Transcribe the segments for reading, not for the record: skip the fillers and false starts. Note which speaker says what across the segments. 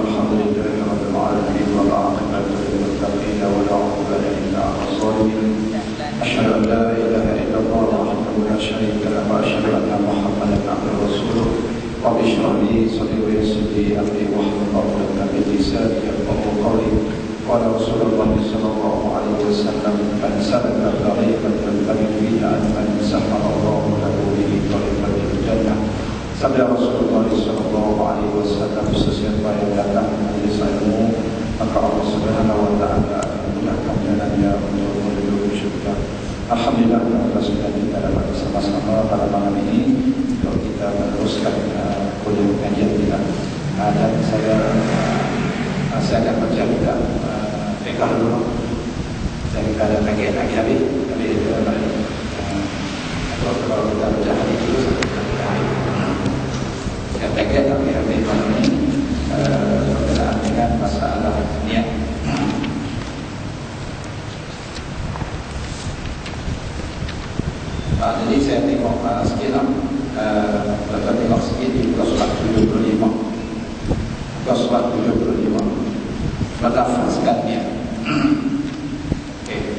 Speaker 1: الحمد لله رب العالمين والعاقبة للمتقين ولا عدوان إلا على الظالمين. أشهد أن لا إله إلا الله وحده لا شريك له وأشهد أن محمدا عبده ورسوله. رب اشرح لي صدري ويسر لي أمري واحلل عقدة من لساني يفقهوا قولي. قال رسول الله صلى الله عليه وسلم: من سلك طريقا يلتمس فيه علما سهل الله له به طريقا إلى الجنة. Sabda Rasulullah sallallahu alaihi wasallam, sesiapa yang datang majelis ilmu, maka Allah Subhanahu wa taala akan memudahkan jalannya untuk menuju syurga. Alhamdulillah, kita kita dapat bersama-sama pada malam ini untuk kita meneruskan kuliah kajian kita. Dan saya akan baca juga fiqh dulu. Saya ada kajian lagi habis, tapi kalau kita baca hadis dulu target tapi habis malam ini berkenaan dengan masalah niat. Jadi saya tengok sikit lah, kita tengok sikit di muka surat 75. Muka surat 75 melafazkan niat. Okay.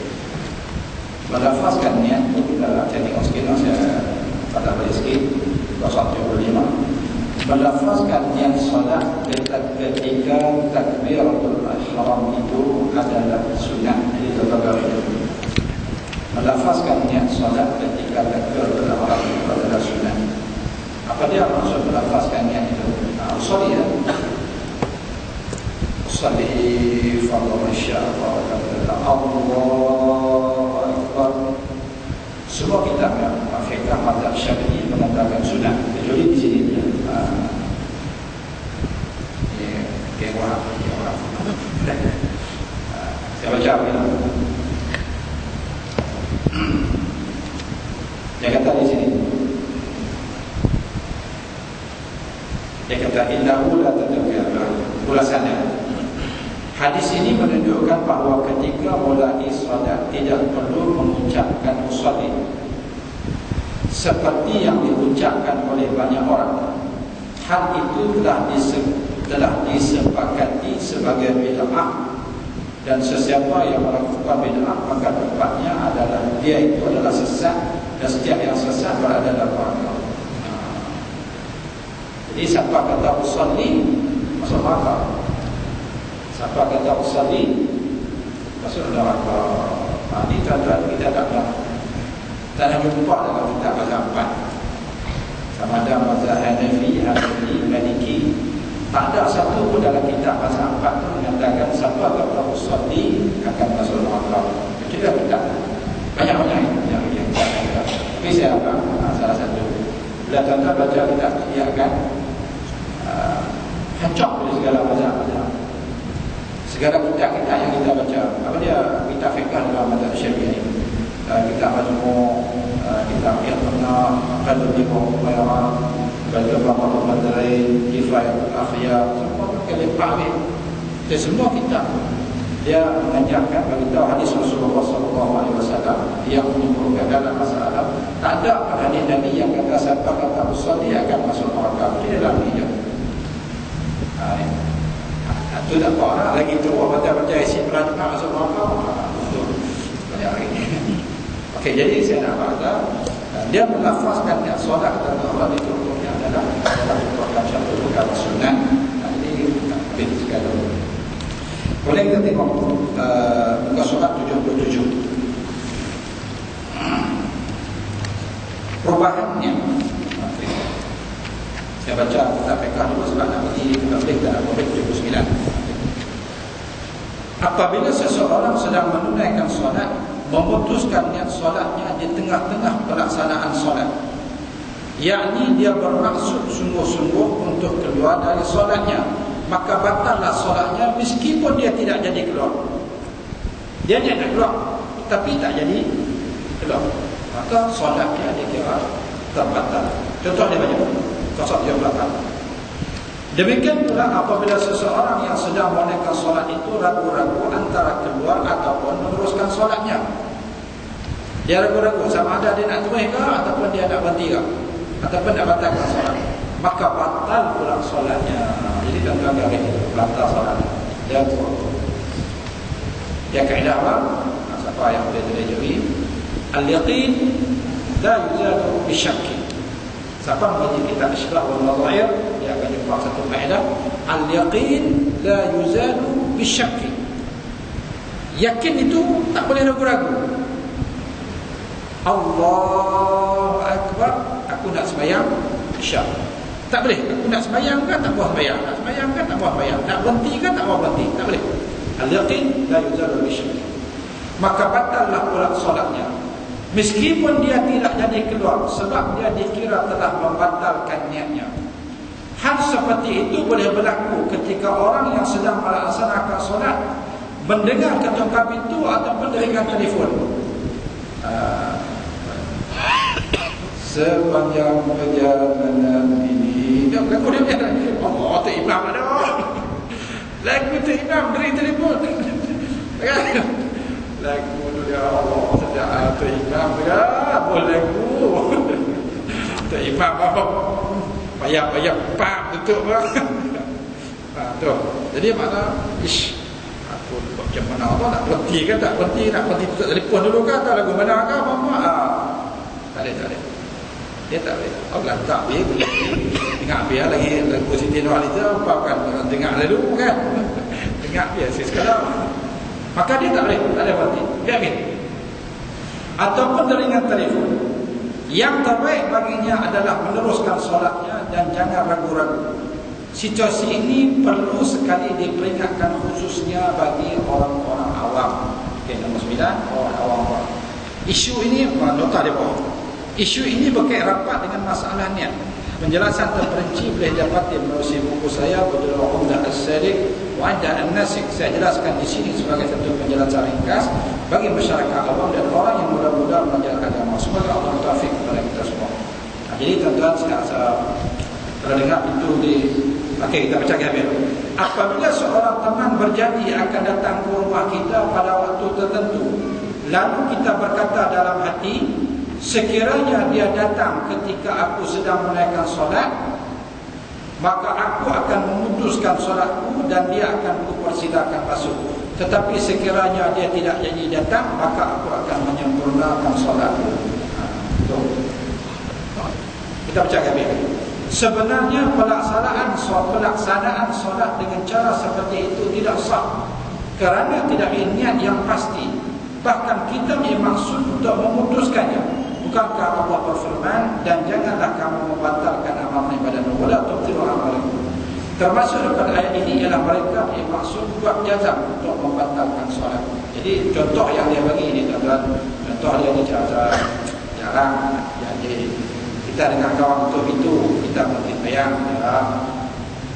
Speaker 1: Melafazkan niat itu kita tengok sikit lah, saya pada balik sikit. Muka surat 75 melafazkan niat solat ketika takbiratul ihram itu adalah sunnah. Jadi terbaru itu melafazkan niat solat ketika takbiratul ihram itu adalah sunnah. Apa dia maksud melafazkan niat itu? Usalli ya, usalli fardhu masyaallah Allahu akbar. Semua kitab fiqh mazhab Syafi'i mengatakan sunnah, kecuali di sini dia saya baca apa ini? Dia kata di sini, dia kata innahu la tadabbar. Ulasannya, hadis ini menunjukkan bahawa ketika mulai salat tidak perlu mengucapkan usalli seperti yang diucapkan oleh banyak orang. Hal itu telah disepakati sebagai bid'ah, dan sesiapa yang melakukan bid'ah maka tempatnya adalah dia itu adalah sesat, dan setiap yang sesat berada dalam neraka. Jadi siapa kata usalli masuk neraka, siapa kata usalli masuk neraka. Ini tuan-tuan kita tak ada jumpa dalam kitab mazhab 4. Sama ada mazhab Hanafi, Hanafi, Maliki, tak ada satu pun dalam kitab mazhab 4 itu mengatakan siapa kata usalli akan masuk neraka. Kita banyak-banyak yang kita. Tapi saya salah satu, bila tuan-tuan baca kitab dia akan hancur dari segala mazhab-mazhab. Segala kitab-kitab yang kita baca, apa dia kitab fiqh dalam mazhab Syafi'i, kitab Majmu', kitab Iqna, Qadr Al-Mubayarah, Bal-Kabaqah Al-Madrain, Kifayatul Akhyar, semua kelimah ni. Jadi semua kitab dia mengajarkan beritahu hadis Rasulullah SAW yang menyebutkan dalam masalah tak ada hadis Nabi yang kata siapa kata usalli akan masuk neraka. Dia dalam ni je. Itu tak apa orang lagi teruk baca-baca isi pelajaran masuk neraka. Betul. Banyak lagi. Okey, jadi saya nak kata dia melafazkan niat solat dan Allah itu rukuknya adalah merupakan satu perkara sunnah. Jadi habis sekali. Boleh kita tengok muka surat 77. Perubahannya. Saya baca kitab fiqh dulu sebab nak pergi kita boleh dalam murid 79. Apabila seseorang sedang menunaikan solat, memutuskan niat solatnya di tengah-tengah pelaksanaan solat, yakni dia bermaksud sungguh-sungguh untuk keluar dari solatnya, maka batallah solatnya meskipun dia tidak jadi keluar. Dia nak keluar tapi tak jadi keluar, maka solatnya dikira terbatal. Contoh dia banyak, contoh dia belakang. Demikian pula apabila seseorang yang sedang menunaikan solat itu ragu-ragu antara keluar ataupun meneruskan solatnya. Dia ragu-ragu sama ada dia nak terus ke ataupun dia nak berhenti ke ataupun nak batalkan solat, maka batal pula solatnya. Jadi tuan-tuan garis belantar solat dan waktu. Yang kaedah apa? Siapa yang boleh terjadi? Al-yaqin la yuzadu bisyakki. Siapa mengaji kitab Isyrah wal Nadhair, dia akan jumpa satu kaedah, al-yaqin la yuzadu bisyakki. Yakin itu tak boleh ragu-ragu. Allahu Akbar, aku nak sembahyang Isyak. Tak boleh, aku nak sembahyang kan tak buat sembahyang, nak sembahyang kan tak buat sembahyang, nak berhenti kan tak buat berhenti, tak boleh. Al-yaqin la yuzalu bisyakki. Maka batallah pula solatnya, meskipun dia tidak jadi keluar, sebab dia dikira telah membatalkan niatnya. Hal seperti itu boleh berlaku ketika orang yang sedang melaksanakan solat mendengar ketuk pintu ataupun mendengar telefon. Sepanjang perjalanan ini, dia berlaku dia punya Allah, tu imam ada. Lagu tu imam dari telefon. Lagu tu dia Allah, sejak tu imam dia boleh lagu. Tu imam apa? Payah-payah pak tutup bang. Tu. Jadi mana? Ish. Aku buat macam mana tu nak berhenti kan tak berhenti, nak berhenti tutup telefon dulu kan, tak lagu mana kan apa? Tak ada. Dia tak boleh. Allah tak boleh. Dengar biar lagi lagu Siti Nurhaliza apa kan dengar lalu kan. Dengar biar sekarang. Maka dia tak boleh, tak ada berhenti. Dia ambil. Ataupun teringat telefon. Yang terbaik baginya adalah meneruskan solatnya dan jangan ragu-ragu. Situasi ini perlu sekali diperingatkan khususnya bagi orang-orang awam. Okey, nombor 9, orang awam. Isu ini nota dia bawah. Isu ini berkait rapat dengan masalah niat. Penjelasan terperinci boleh dapati melalui buku saya berjudul Umdah As-Sadiq wa Indah An-Nasik. Saya jelaskan di sini sebagai satu penjelasan ringkas bagi masyarakat awam dan orang yang mudah-mudah belajar agama. Semoga Allah taufik kepada kita semua. Jadi tuan-tuan kalau dengar itu di okey, kita baca habis. Apabila seorang teman berjanji akan datang ke rumah kita pada waktu tertentu, lalu kita berkata dalam hati, sekiranya dia datang ketika aku sedang menaikkan solat, maka aku akan memutuskan solatku dan dia akan kupersilakan masuk. Tetapi sekiranya dia tidak jadi datang, maka aku akan menyempurnakan solatku. Kita baca habis. Sebenarnya pelaksanaan solat dengan cara seperti itu tidak sah, kerana tidak ada niat yang pasti. Bahkan kita bermaksud untuk memutuskannya. Bukankah Allah berfirman, dan janganlah kamu membatalkan amal ibadah wala tubtilu amalakum. Termasuk dalam ayat ini ialah mereka bermaksud buat jazam untuk membatalkan solat. Jadi contoh yang dia bagi ini tuan-tuan, contoh dia ni jarang. Jadi kita dengar kawan betul itu, kita mungkin bayang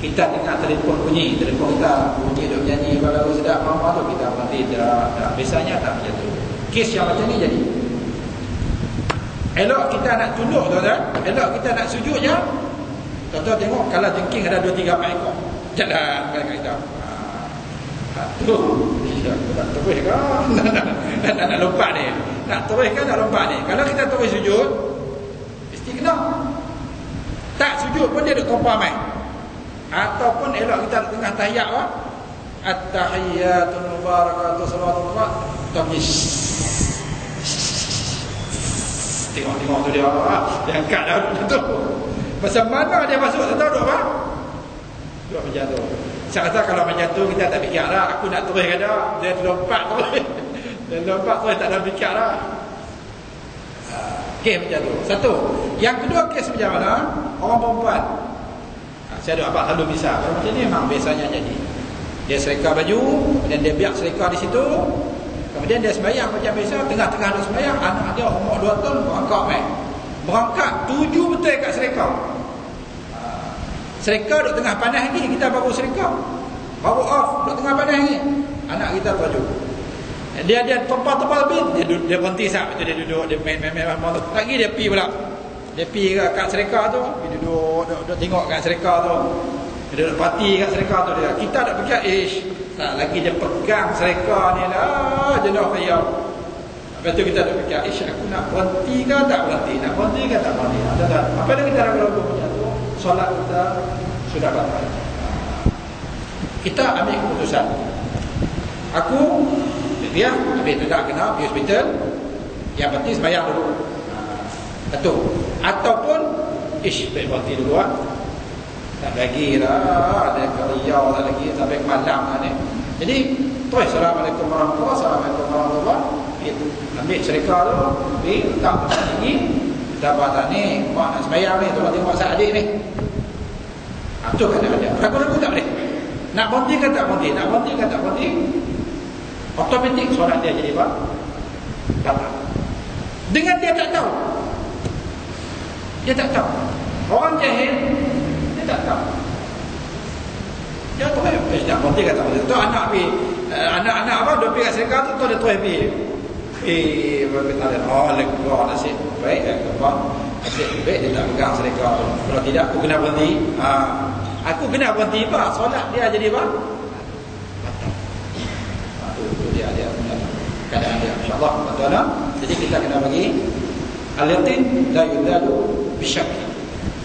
Speaker 1: kita dengar telefon bunyi, telefon kita bunyi duk nyanyi kalau sedap mama tu kita mesti dah biasanya tak macam tu. Kes yang macam ni jadi elok kita nak tunduk tuan-tuan, elok kita nak sujud je. Tuan-tuan tengok kalau jengking ada 2-3 ekor jalan kat kita. Tu nak terus kan nak lompat ni, nak terus kan nak lompat ni. Kalau kita terus sujud mesti kena. Tak sujud pun dia duk tumpah mai. Ataupun elok kita tengah tahiyat at-tahiyyatu mubarakatuh salawatullah tapi tengok tu dia dia angkat dah tu. Masa mana dia masuk tak tahu duk apa? Duk macam tu. Saya kata kalau macam tu kita tak fikir dah aku nak terus ke dak. Dia lompat terus. Dia lompat terus tak ada fikir dah. Okey macam tu. Satu. Yang kedua kes macam mana? Orang perempuan. Saya ada abang selalu bisa. Kalau macam ni memang biasanya jadi. Dia serika baju dan dia biar serika di situ. Kemudian dia sembahyang macam biasa, tengah-tengah dia sembahyang, anak dia umur 2 tahun berangkat mai. Berangkat tuju betul kat serika. Serika duk tengah panas lagi, kita baru serika. Baru off, duk tengah panas lagi. Anak kita baju. Dia tempat-tempat lebih, dia berhenti sat, dia duduk, dia main-main lagi dia pi pula. Dia pi kat serika tu, dia duduk tengok kat serika tu. Dia duduk parti kat serika tu dia. Kita tak fikir tak lagi dia pegang serika ni lah jenuh khayal. Lepas tu kita tak fikir aku nak berhenti ke tak berhenti, nak berhenti ke tak berhenti. Apa dah kita lakukan macam tu, solat kita sudah batal.
Speaker 2: Kita ambil keputusan. Aku dia habis tidak kena pergi hospital, yang penting sembahyang dulu. Betul. Ataupun baik berhenti dulu lah. Tak lagi lah, ada Riau tak lagi sampai ke malam lah ni. Jadi terus Assalamualaikum warahmatullahi wabarakatuh. Assalamualaikum warahmatullahi wabarakatuh. Ambil sedekah tu, pergi letak tempat tinggi. Dapat tak ni, mak nak sembahyang ni, tolong tengok saat adik ni. Itu kan ada. Ragu-ragu tak boleh. Nak berhenti kan tak berhenti, nak berhenti kan tak berhenti, otomatik solat dia jadi apa? Batal. Dengan dia tak tahu. Dia tak tahu. Orang jahil, dia tak tahu. Dia tahu nak berhenti kan tak berhenti. Tu anak pergi, anak-anak apa, dia pergi kat sedekah tu, dia terus pergi. Lega nasib baik, nasib baik dia tak pegang sedekah tu. Kalau tidak, aku kena berhenti. Aku kena berhenti apa? Solat dia jadi apa? Itu dia punya keadaan dia. InsyaAllah tuan-tuan. Jadi kita kena bagi al-yatin la yudadu bisyak.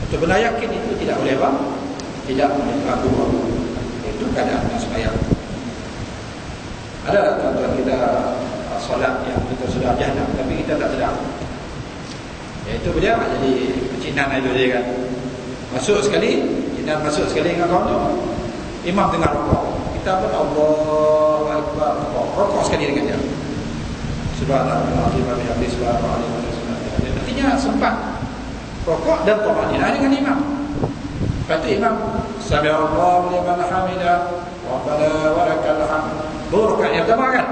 Speaker 2: Untuk benar yakin itu tidak boleh apa? Tidak boleh ragu. Itu keadaan sembahyang. Ada tuan-tuan kita solat yang kita sudah jahanam tapi kita tak sedar. Iaitu dia jadi pecinan itu dia kan. Masuk sekali dengan kawan tu. Imam tengah rokok. Kita pun Allahu Akbar. Rokok sekali dengan dia. Subhanallah wa bihamdihi subhanallah. Artinya sempat rokok dan tamadina dengan imam. Lepas tu imam Sami'allahu liman hamidah Rabbana wa lakal hamd. Rakaat yang pertama kan.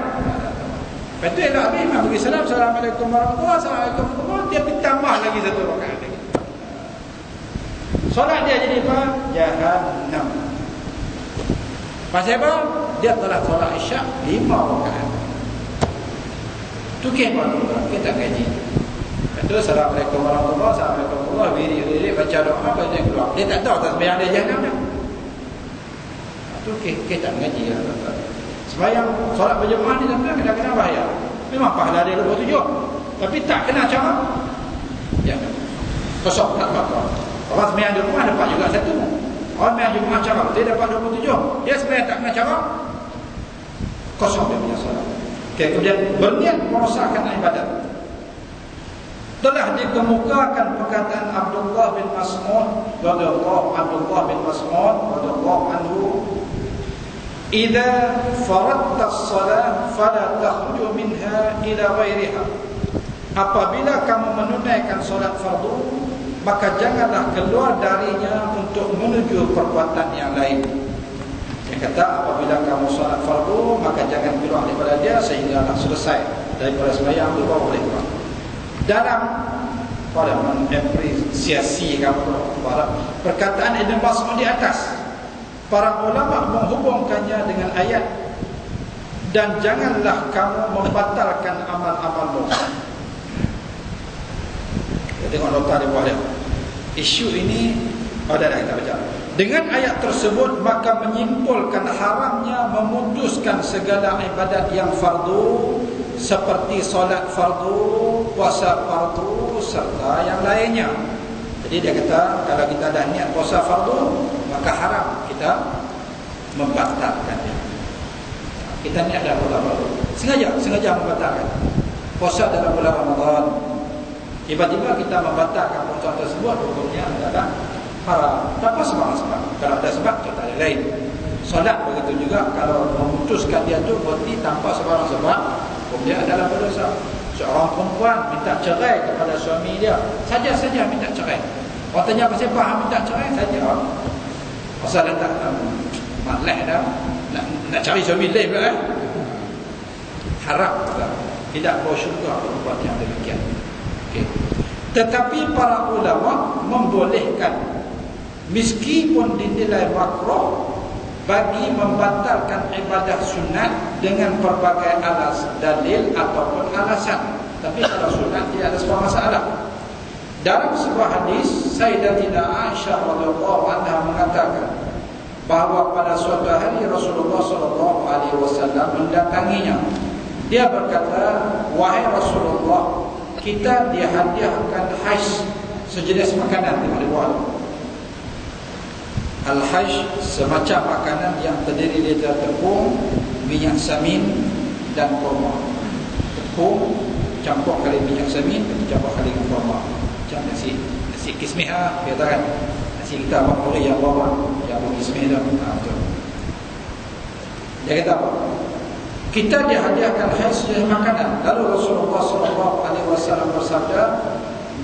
Speaker 2: Lepas tu elok habis imam bagi salam, Assalamualaikum warahmatullahi wabarakatuh. Dia tambah lagi satu rakaat lagi. Solat dia jadi apa? Jahannam. Pasal apa? Dia telah solat isyak 5 rakaat. Tu kehebatan orang kita gaji. Itu Assalamualaikum warahmatullahi wabarakatuh. Assalamualaikum warahmatullahi wabarakatuh. Baca doa baca keluar. Dia tak tahu tak sembahyang dia jahannam dah. Tu kita gaji lah. Sembahyang solat berjemaah ni tapi kadang-kadang bahaya. Memang pahala dia 27. Tapi tak kena cara. Ya. Kosong tak apa. Orang sembahyang di rumah dapat juga satu. Orang sembahyang di rumah cara dia dapat 27. Dia sembahyang tak kena cara. Kosong dia punya solat. Okay, kemudian berniat merosakkan ibadat. Telah dikemukakan perkataan Abdullah bin Mas'ud radhiyallahu anhu, "Idza faradta as-salah fala takhruj minha ila ghairiha." Apabila kamu menunaikan solat fardu, maka janganlah keluar darinya untuk menuju perbuatan yang lain. Dia kata apabila kamu solat fardu, maka jangan keluar daripada dia sehingga nak selesai daripada sembahyang itu baru boleh keluar. Dalam pada mengapresiasi perkataan Ibn Mas'ud di atas, para ulama menghubungkannya dengan ayat, dan janganlah kamu membatalkan amal-amalmu. Kita tengok nota di bawah dia. Isu ini dah kita baca. Dengan ayat tersebut maka menyimpulkan haramnya memutuskan segala ibadat yang fardu seperti solat fardu, puasa fardu serta yang lainnya. Jadi dia kata kalau kita dah niat puasa fardu maka haram kita membatalkannya. Kita niat dalam bulan fardu, sengaja membatalkan puasa dalam bulan Ramadan. Tiba-tiba kita membatalkan puasa tersebut, hukumnya adalah haram tanpa sebab. Kalau ada sebab kita ada lain. Solat begitu juga, kalau memutuskan dia tu berarti tanpa sebab, dia adalah berdosa. Seorang perempuan minta cerai kepada suami dia, saja-saja minta cerai. Orang tanya pasal faham minta cerai saja. Pasal dah tak malah dah nak cari suami lain pula haram juga. Tidak bersyukur perempuan yang demikian. Okay. Tetapi para ulama membolehkan meskipun dinilai makruh bagi membatalkan ibadah sunat dengan pelbagai dalil ataupun alasan. Tapi kalau sunat tidak ada sebuah masalah. Dalam sebuah hadis, Sayyidatina Aisyah radhiyallahu anha mengatakan bahawa pada suatu hari Rasulullah sallallahu alaihi wasallam mendatanginya. Dia berkata, "Wahai Rasulullah, kita dihadiahkan hais, sejenis makanan di bawah. Al-hajj semacam makanan yang terdiri dari tepung, minyak samin dan kurma. Tepung campur kali minyak samin, campur kali dengan kurma. Macam nasi kismis dia tahu kan. Nasi kita abang boleh yang bawah, yang kismis tu. Betul. Dia kata apa? Kita dihadiahkan hajj sebagai makanan. Lalu Rasulullah SAW bersabda,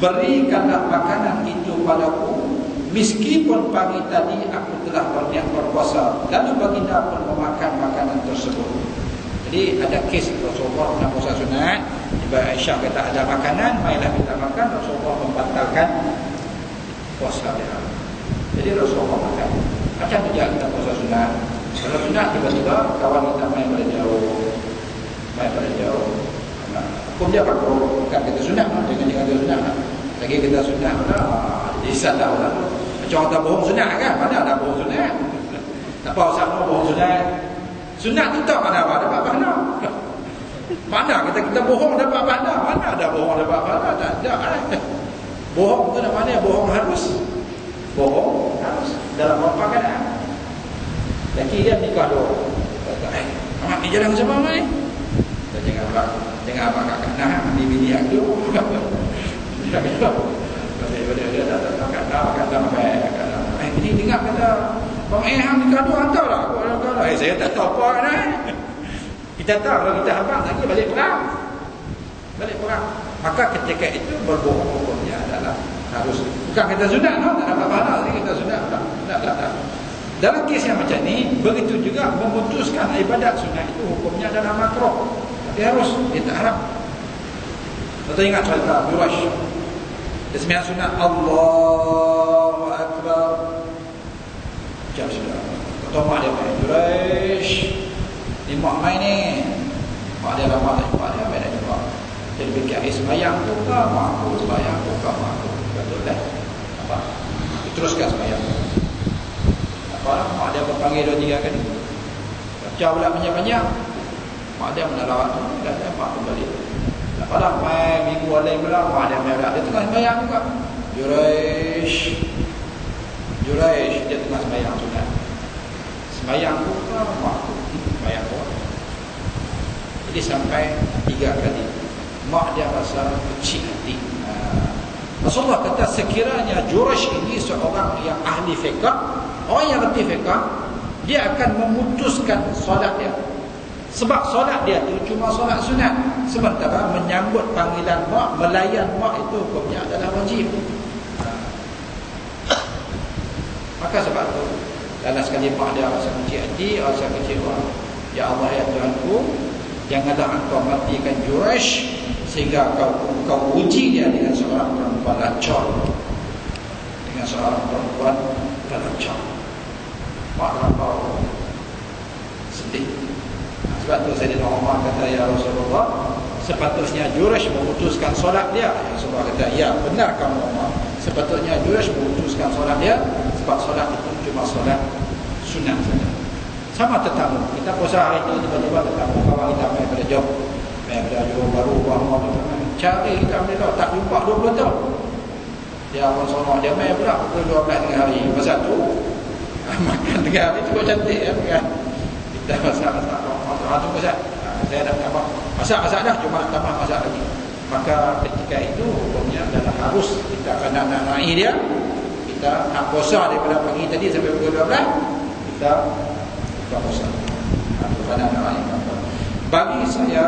Speaker 2: berikanlah makanan itu padaku, meskipun pagi tadi aku telah berniat berpuasa. Lalu baginda pun memakan makanan tersebut. Jadi ada kes Rasulullah nak puasa sunat, Ibu Aisyah kata ada makanan, mainlah kita makan. Rasulullah membatalkan puasa dia. Jadi Rasulullah makan. Macam tu kita puasa sunat. Kalau sunat tiba-tiba kawan kita main pada jauh, hukum dia makruh. Bukan kita sunat, jangan kata sunat. Lagi kita sunat lisan dah lah. Macam orang tak bohong sunat kan? Mana ada bohong sunat? Tak apa usah bohong sunat. Sunat tu tak mana dapat pahala. Mana kita bohong dapat pahala? Mana ada bohong dapat pahala? Tak ada. Bohong tu nak mana? Bohong harus. Bohong harus dalam apa keadaan. Laki dia nikah dua. Kata, Ahmad ni jalan sama ni. Jangan abang kakak nak bini aku. Dia tak ini dengar kata Bang Eham nikah dua hantar lah. Saya tak tahu apa kan. Kita tahu kalau kita habang lagi balik perang. Maka ketika itu berbohong hukumnya adalah harus. Bukan kita sunat, tak dapat pahala lagi kita sunat. Tak. Dalam kes yang macam ni, begitu juga memutuskan ibadat sunat itu hukumnya adalah makruh. Dia harus, dia tak haram. Kita ingat cerita Jurash. Dia sembahyang sunat Allahu Akbar. Macam sudah. Kata mak dia main Jurash. Ni mak main ni. Mak dia ramah tak jumpa dia main nak jumpa. Jadi fikir sembahyang tu ke mak aku, sembahyang tu ke mak aku. Betul dah. Apa? Teruskan sembahyang. Mak dia berpanggil 2-3 kali. Baca pula banyak-banyak. Mak dia menolak tu dan mak kembali. Lepas main minggu lain pula mak dia main pula. Dia tengah sembahyang juga. Juraish dia tengah sembahyang sunat. Sembahyang tu mak tu. Sembahyang tu. Jadi sampai 3 kali. Mak dia rasa kecil hati. Rasulullah kata sekiranya Juraish ini seorang yang ahli fiqh, orang yang reti fiqh, dia akan memutuskan solat dia. Sebab solat dia tu cuma solat sunat. Sementara menyambut panggilan mak, melayan mak itu hukumnya adalah wajib. Maka sebab tu dalam sekali mak dia rasa kecil hati, rasa kecewa. Ya Allah ya Tuhanku, janganlah engkau matikan Juraish sehingga kau uji dia dengan seorang perempuan lacur. Dengan seorang perempuan lacur. Mak terlampau sedih. Sebab tu Sayyidina Umar kata, ya Rasulullah, sepatutnya Juraish memutuskan solat dia. Rasulullah kata, ya benar kamu Umar, sepatutnya Juraish memutuskan solat dia. Sebab solat itu cuma solat sunat saja. Sama tetamu, kita puasa hari itu tiba-tiba tetamu kawan kita main pada job, main pada job baru buang cari kita mereka tak jumpa 20 tahun. Dia pun sonok dia main pula pukul 12 tengah hari. Pasal tu makan tengah hari cukup cantik kan. Kita masak tu pasal saya dah tambah masak dah, cuma nak tambah masak lagi. Maka ketika itu hukumnya adalah harus kita kena nak naik dia. Kita nak puasa daripada pagi tadi sampai pukul 12, kita buka puasa. Kena nak naik. Bagi saya,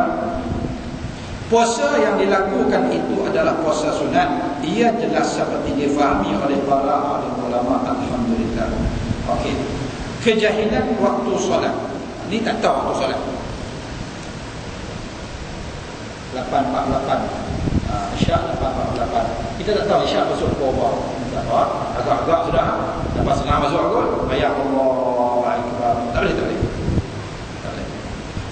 Speaker 2: puasa yang dilakukan itu adalah puasa sunat. Ia jelas seperti difahami oleh para alim ulama. Alhamdulillah. Okey. Kejahilan waktu solat. Ini tak tahu waktu solat. 8.48 Isyak 8.48. Kita tak tahu Isyak masuk pukul berapa. Tak tahu. Agak-agak sudah. Lepas setengah masuk kot, bayar Allahu Akbar. Tak boleh.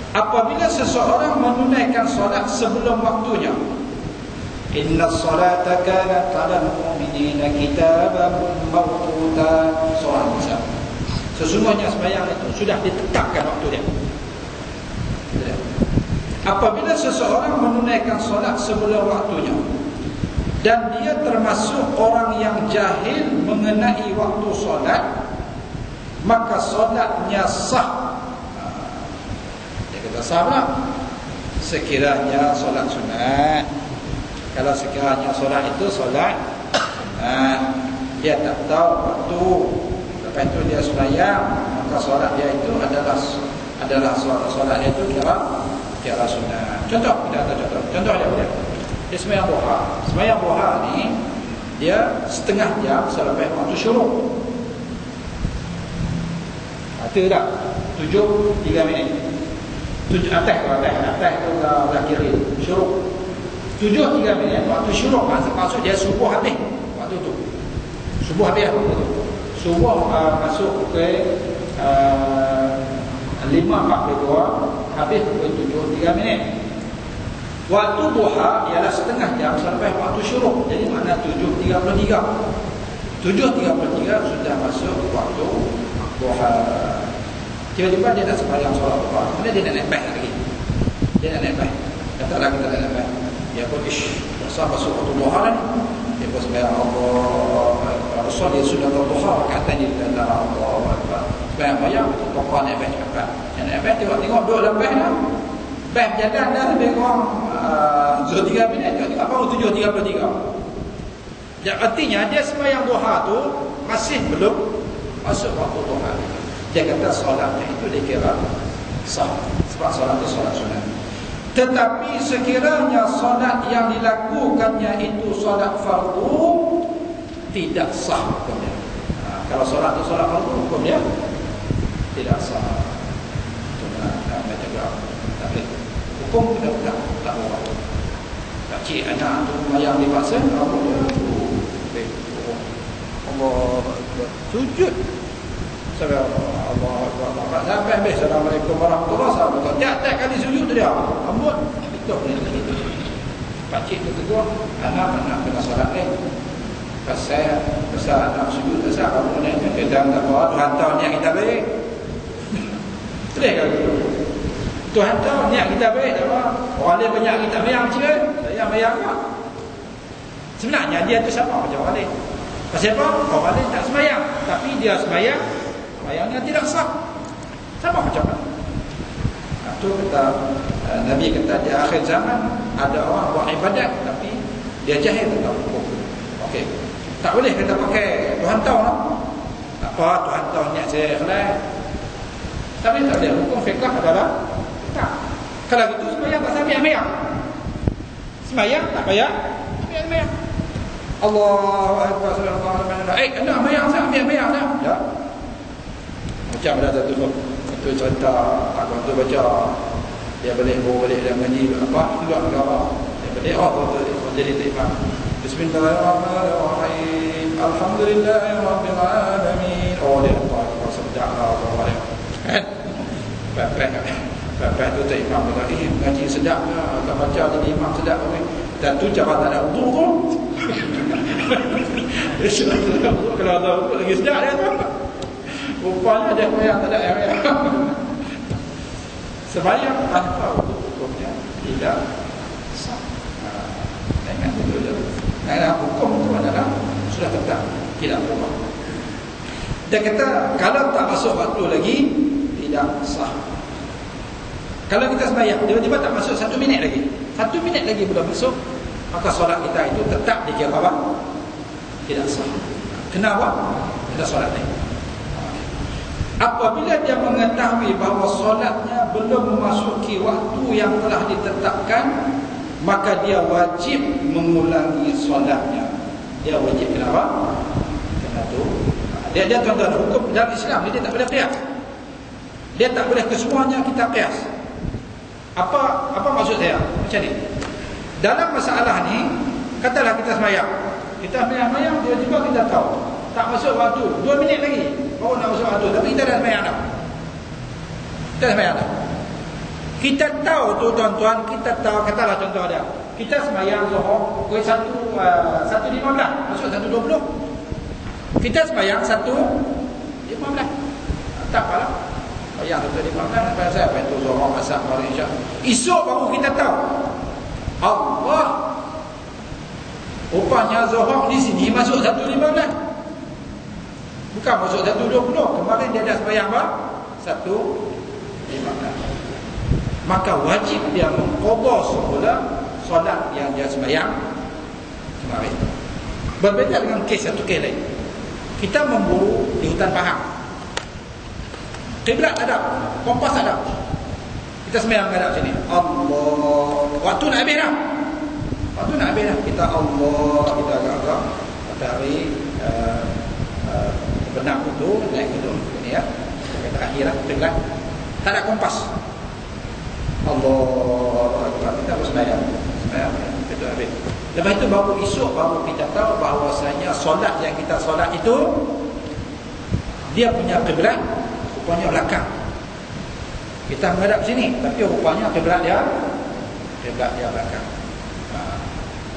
Speaker 2: Apabila seseorang menunaikan solat sebelum waktunya, inna salata kanat 'alal mu'minina kitaban mawquta. Surah Nisa. Sesungguhnya sembahyang itu sudah ditetapkan waktu dia. Apabila seseorang menunaikan solat sebelum waktunya dan dia termasuk orang yang jahil mengenai waktu solat, maka solatnya sah. Dia kata sah pula sekiranya solat sunat. Kalau sekiranya solat itu solat sunat, dia tak tahu waktu, lepas itu dia sembahyang, maka solat dia itu adalah solat dia itu kira sunat. Contoh, kita ada contoh dia sembahyang duha. Sembahyang duha ni dia setengah jam selepas waktu syuruk. Ada tak? 7:03 minit. 7 atas tu dah kira syuruk. 7:03 minit waktu syuruk, maksud dia subuh habis waktu tu. Subuh habis waktu tu. Subuh masuk ke 5:42, habis pukul 7:03 minit. Waktu duha ialah setengah jam selepas waktu syuruk. Jadi makna 7:33. 7:33 sudah masuk waktu duha. Tiba-tiba dia nak sembahyang solat duha. Kemudian dia nak naik bas lagi. Dia nak naik bas. Katalah kita nak naik bas. Dia pun masa masuk waktu duha ni. Dia pun sembahyang Allah. Rasul dia sudah duha kata ni kata Allah. Sembahyang tokoh naik bas cepat. Yang naik bas tengok duduk dalam bas dah. Bas berjalan dah lebih kurang 3 minit. Tengok baru 7:33. Jadi artinya dia sembahyang duha tu masih belum masuk waktu duha. Dia kata solatnya itu dikira sah, sebab solat itu solat sunat. Tetapi sekiranya solat yang dilakukannya itu solat fardu, tidak sah hukumnya. Kalau solat itu solat fardu, hukumnya tidak sah. Nak cakap tak hukum tidak tak buat. Tak cik anak tu mayang dipaksa, Allah sujud. Allah sampai habis. Assalamualaikum warahmatullahi wabarakatuh. Tiap-tiap kali sujud tu dia ambut betul ni gitu. Pakcik tu tegur, anak kena solat ni. Pasal anak sujud pasal kamu ni kadang tak buat hantar niat kita baik. Boleh ke gitu? Tuhan tahu niat kita baik tak apa. Orang lain banyak kita bayang macam saya bayang tak. Sebenarnya dia tu sama macam orang lain. Pasal apa? Orang lain tak sembahyang, tapi dia sembahyang, sembahyangnya tidak sah. Sama macam mana? Itu kata Nabi kata di akhir zaman ada orang buat ibadat tapi dia jahil tentang hukum. Okey. Tak boleh kita pakai Tuhan tahu lah. Tak apa, Tuhan tahu niat saya ikhlas. Tapi tak boleh. Hukum fiqh adalah tak. Kalau gitu sembahyang tak sampai sembahyang. Sembahyang tak payah sembahyang. Allahu akbar sallallahu alaihi wasallam. Kena sembahyang sah, sembahyang dah. Ya. Macam ada satu itu cerita aku tu baca dia balik dia mengaji apa keluar negara dia balik jadi imam. Bismillahirrahmanirrahim. Alhamdulillahirabbil alamin. Dia apa sedap Allah. Bapak tu tak imam kata, ngaji sedap lah, tak baca jadi imam sedap ni. Dan tu cara tak ada wudu tu. Kalau ada wudu lagi sedap dia tu. Rupanya dia yang tak ada yang sembahyang tanpa wudu hukumnya tidak sah. Ingat betul. Nah, hukum itu adalah sudah tetap, tidak berubah. Dia kata kalau tak masuk waktu lagi tidak sah. Kalau kita sembahyang tiba-tiba tak masuk 1 minit lagi, 1 minit lagi belum masuk, maka solat kita itu tetap dikira apa? Tidak sah. Kenapa? Kita solat ni. Apabila dia mengetahui bahawa solatnya belum memasuki waktu yang telah ditetapkan, maka dia wajib mengulangi solatnya. Dia wajib kenapa? Kena tu. Dia tuan-tuan, hukum dalam Islam dia tak boleh qiyas. Dia tak boleh kesemuanya kita qiyas. Apa maksud saya? Macam ni. Dalam masalah ni, katalah kita sembahyang. Kita sembahyang, tiba-tiba kita tahu tak masuk waktu, 2 minit lagi baru nak masuk waktu, tapi kita dah sembahyang dah. Kita sembahyang dah. Kita tahu tu tuan-tuan, kita tahu, katalah contoh dia. Kita sembahyang Zuhur pukul 1.15, masuk 1.20. Kita sembahyang 1.15. Tak apalah. Yang 1.15 apa saya apa itu Zuhur, Asar, Maghrib, Isyak. Esok baru kita tahu. Allah. Rupanya Zuhur di sini masuk 1.15. Bukan masuk 1.20. Kemarin dia dah sembahyang apa? 1.15. Maka wajib dia mengqadha semula solat yang dia sembahyang kemarin. Berbeza dengan satu kes lain. Kita memburu di hutan Pahang. Kiblat ada, kompas ada. Kita sembahyang menghadap sini. Allah. Waktu nak habis dah. Kita Allah, kita agak-agak matahari benang itu naik itu ini ya. Kita akhirat kiblat. Tak ada kompas. Allah, kita harus sembahyang. Itu habis. Lepas itu baru esok baru kita tahu bahawasanya solat yang kita solat itu dia punya kiblat rupanya belakang. Kita menghadap sini tapi rupanya kiblat dia belakang.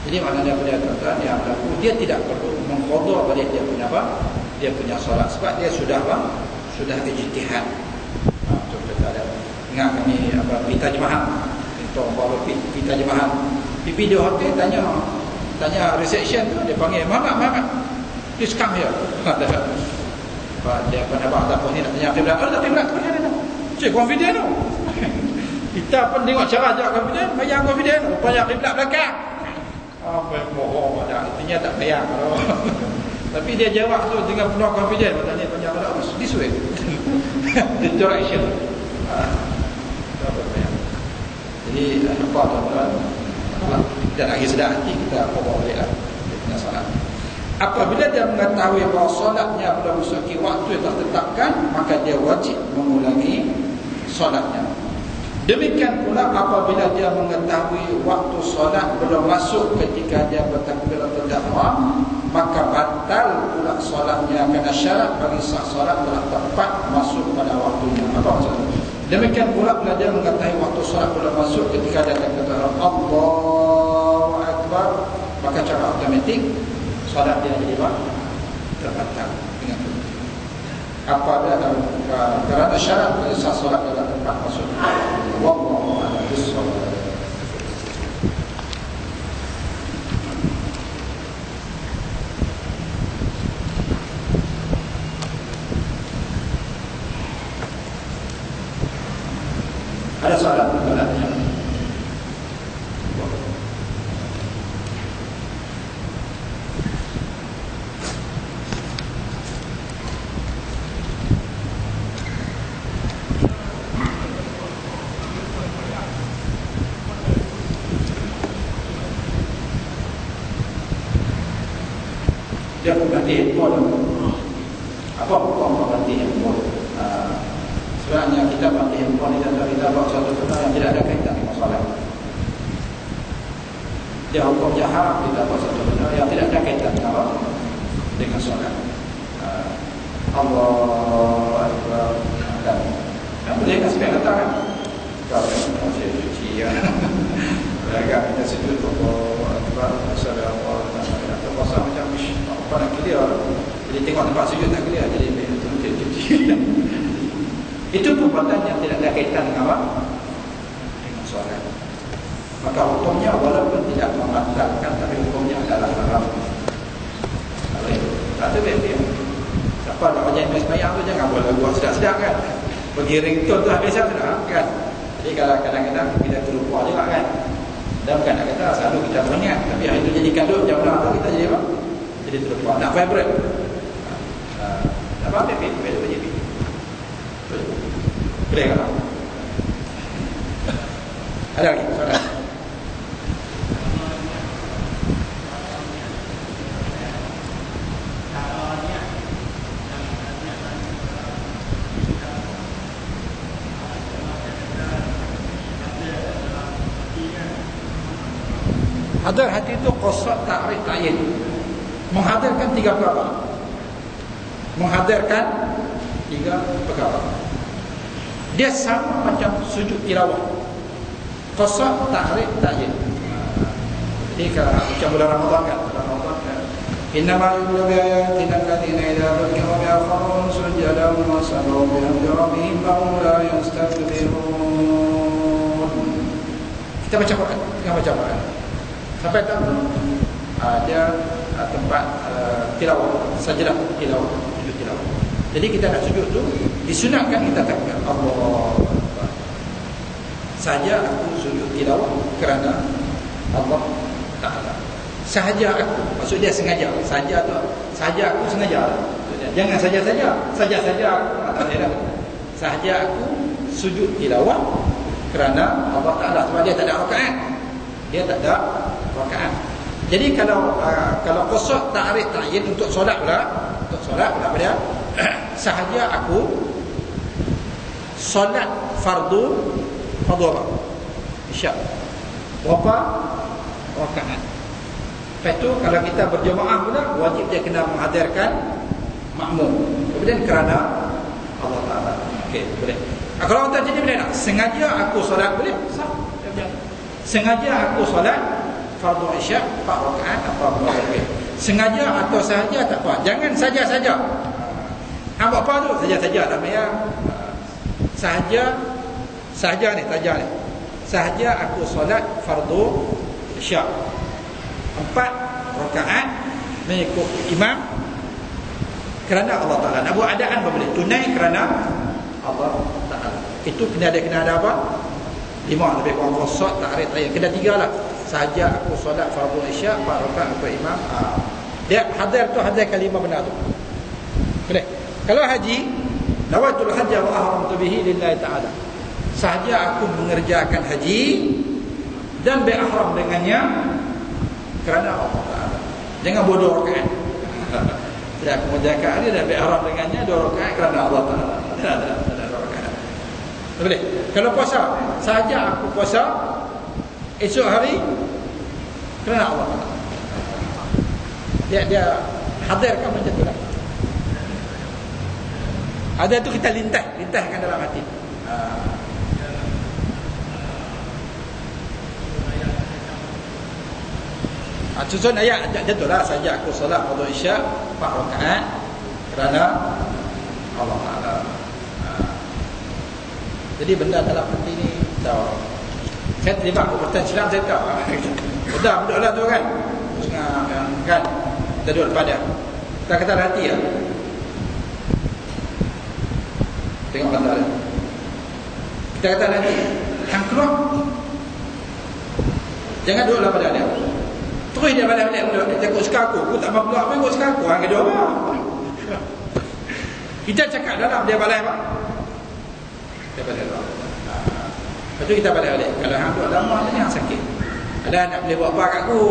Speaker 2: Jadi maknanya pada tuan-tuan yang berlaku dia tidak perlu mengqadha balik dia punya apa? Dia punya solat sebab dia sudah apa? Sudah ijtihad. Contoh ada ingat kami apa pergi Taj Mahal. Kita baru pergi Taj Mahal. Pipi di hotel tanya reception tu dia panggil Mamat. Please come here. Dia pada apa ni nak tanya kiblat. Tak kiblat tu mana dah. Cik confident tu. Kita pun tengok cara ajak confident, bayang confident. Rupanya kiblat belakang. Apa bohong pada artinya tak bayang. Tapi dia jawab tu dengan penuh confident. Tanya apa this way. The direction. Jadi apa tuan-tuan? Dan akhir sedar hati kita bawa baliklah dia salat. Apabila dia mengetahui bahawa solatnya belum memasuki waktu yang tertetapkan, maka dia wajib mengulangi solatnya. Demikian pula apabila dia mengetahui waktu solat belum masuk ketika dia bertakbiratul ihram, maka batal pula solatnya kerana syarat bagi sah solat telah tepat masuk pada waktunya. Apa maksudnya? Demikian pula bila dia mengetahui waktu solat belum masuk ketika dia takbiratul ihram, Allahu Akbar, maka cara automatik solat dia jadi terbatal dengan itu. Apabila kerana syarat bagi sah solat telah tepat masuk. Wallahu a'lam bissawab. Ada soalan berikutnya? Dia mengganti handphone. Apa hukum mengganti handphone? Sebenarnya kita mengganti handphone ini adalah kita buat suatu perkara yang tidak ada kaitan dengan solat. Dia hukumnya haram kita buat suatu perkara yang tidak ada kaitan dengan solat. Allah Akbar. Dan yang boleh kasih pegang tangan. Kalau saya cuci ya. Agak kita sujud Allah Akbar. Assalamualaikum. Terpaksa macam apa nak clear. Jadi tengok tempat sujud tak clear. Jadi cuci. Itu perbuatan yang tidak ada kaitan dengan apa? Dengan solat. Maka hukumnya walaupun tidak membatalkan, tapi hukumnya adalah haram. Kalau tak ada baik-baik. Siapa nak baca sembahyang tu jangan buat lagu sedap-sedap kan. Pergi ringtone tu habis sedap kan. Jadi kalau kadang-kadang kita terlupa juga kan. Dan bukan nak kata selalu kita beringat, tapi hari itu jadi kadut jam berapa kita jadi apa? Jadi terlupa. Nak vibrate. Apa baik-baik baik-baik. Boleh tak? Ada lagi soalan? Hadar hati itu qasad ta'rif ta'yin. Menghadirkan tiga perkara. Menghadirkan tiga perkara. Dia sama macam sujud tilawah. Qasad ta'rif ta'yin. Jadi kalau macam bulan Ramadan kan, innama yu'minu bi ayatina alladziina idza dhukiru biha kharru sujadan wa sabbahu bihamdi rabbihim wa hum la yastakbirun. Kita baca Quran, kita baca Quran. Sampai tahu ada tempat tilawah, sajdah tilawah, sujud tilawah. Jadi kita nak sujud tu disunatkan kita takbir Allah Akbar. Sahaja aku sujud tilawah kerana Allah Ta'ala. Sahaja aku, maksud dia sengaja. Sahaja tu, sahaja aku sengaja. Jangan saja-saja aku tak ada. Sahaja aku sujud tilawah kerana Allah Ta'ala, sebab dia tak ada rakaat. Dia tak ada rakaat. Jadi kalau qasad ta'rif ta'yin untuk solat pula, apa dia? Sahaja aku solat fardu apa? Isyak. Berapa rakaat? Lepas tu kalau kita berjemaah pula, wajib dia kena menghadirkan makmum. Kemudian kerana Allah Ta'ala. Okey, boleh. Kalau orang jadi boleh tak? Sengaja aku solat, boleh? Sah. Sengaja aku solat fardu isyak 4 rakaat apa boleh. Sengaja atau sahaja tak apa. Jangan saja-saja. Hang buat apa tu? Saja-saja tak payah. Sahaja ni. Sahaja aku solat fardu isyak 4 rakaat mengikut imam kerana Allah Ta'ala. Nak buat adaan apa boleh? Tunai kerana Allah Ta'ala. Itu kena ada apa? 5 lebih kurang qasad ta'rif ta'yin. Kena 3 lah. Sahaja aku solat fardu isyak 4 rakaat untuk imam. Dia hadir tu hadir kalimah benar tu. Boleh. Kalau haji, nawaitul hajj wa ahramtu bihi lillahi ta'ala. Sahaja aku mengerjakan haji dan berihram dengannya kerana Allah Ta'ala. Jangan bodoh rakaat. Tidak aku menjaga dia dan berihram dengannya 2 rakaat kerana Allah Ta'ala. Tidak ada 2 rakaat. Boleh. Kalau puasa, sahaja aku puasa esok hari kerana Allah Ta'ala. Dia hadirkan macam tu lah. Ada tu kita lintahkan dalam hati. Susun ayat jatuh lah. Saja aku solat fardu isyak 4 rakaat kerana Allah Ta'ala. Jadi benda dalam hati ni tahu. Saya terlibat kepercayaan Islam, saya tahu. Sudah duduk lah tu kan. Kan kita duduk depan dia. Kita kata hati lah. Tengok mata dia. Kita kata nanti hang keluar. Jangan duduklah pada dia. Terus dia balik-balik duduk. Dia takut suka aku tak mahu keluar. Apa yang suka aku? Hang kena apa? Kita cakap dalam dia balik apa? Dia balik luar. Lepas tu kita balik-balik. Kalau hang duduk lama ni hang sakit. Ada nak boleh buat apa kat aku?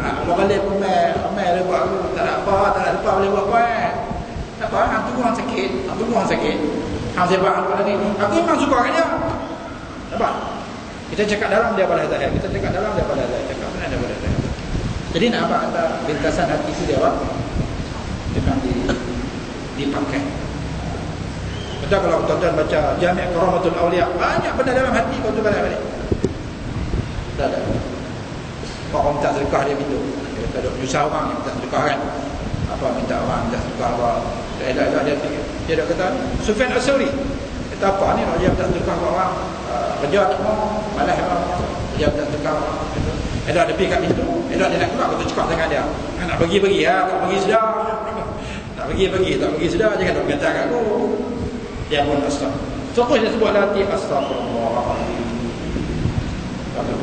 Speaker 2: Kalau balik pun ramai boleh buat aku. Tak ada apa, tak ada apa boleh buat apa. Tak apa, hang tunggu hang sakit. Hang tunggu hang sakit. Hang sebab hang pada ni. Aku memang suka kat dia. Nampak? Kita cakap dalam dia pada zahir. Kita cakap dalam dia pada zahir. Cakap mana dia pada zahir. Jadi nak apa? Ada lintasan hati tu dia apa? Dia dipakai. Betul kalau tuan-tuan baca Jami' Karamatul Awliya, banyak benda dalam hati kau tu balik-balik. Tak ada. Orang minta sedekah dia gitu. Dia duduk menyusah orang yang minta sedekah kan. Apa minta orang minta sedekah apa. Dia dah kata Sufyan As-Sawri. Kata apa ni nak dia minta sedekah kat orang. Kerja tak mau, malas orang. Dia minta sedekah orang. Dia pergi kat pintu. Dia nak keluar, aku cakap dengan dia. Nak pergi-pergi ya, tak pergi sudah. Tak pergi sudah. Jangan tak kata kat aku. Dia pun astagfirullah. Terus dia sebut hati astagfirullah.